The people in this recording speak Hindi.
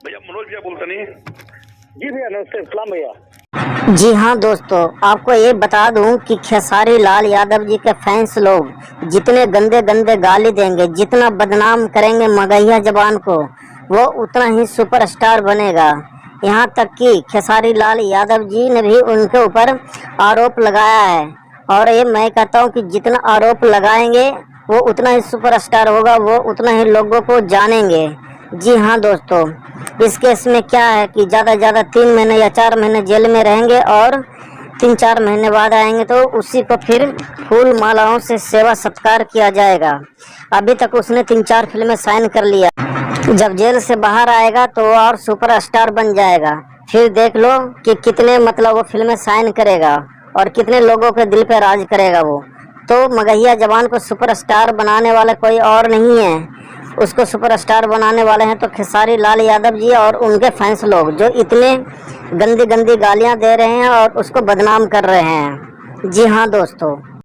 भैया मनोज भैया बोलते नहीं? जी भैया नमस्ते, सलाम भैया। जी हाँ दोस्तों, आपको ये बता दूं कि खेसारी लाल यादव जी के फैंस लोग जितने गंदे गंदे गाली देंगे, जितना बदनाम करेंगे मगहिया जबान को, वो उतना ही सुपरस्टार बनेगा। यहाँ तक कि खेसारी लाल यादव जी ने भी उनके ऊपर आरोप लगाया है, और ये मैं कहता हूँ कि जितना आरोप लगाएंगे वो उतना ही सुपरस्टार होगा, वो उतना ही लोगों को जानेंगे। जी हाँ दोस्तों, इस केस में क्या है कि ज़्यादा से ज़्यादा 3 महीने या 4 महीने जेल में रहेंगे, और 3-4 महीने बाद आएंगे तो उसी को फिर फूल मालाओं से सेवा सत्कार किया जाएगा। अभी तक उसने 3-4 फिल्में साइन कर लिया, जब जेल से बाहर आएगा तो और सुपरस्टार बन जाएगा। फिर देख लो कि कितने मतलब वो फिल्में साइन करेगा और कितने लोगों के दिल पे राज करेगा वो। तो मगहिया जवान को सुपरस्टार बनाने वाला कोई और नहीं है, उसको सुपरस्टार बनाने वाले हैं तो खेसारी लाल यादव जी और उनके फैंस लोग, जो इतने गंदी गंदी गालियां दे रहे हैं और उसको बदनाम कर रहे हैं। जी हाँ दोस्तों।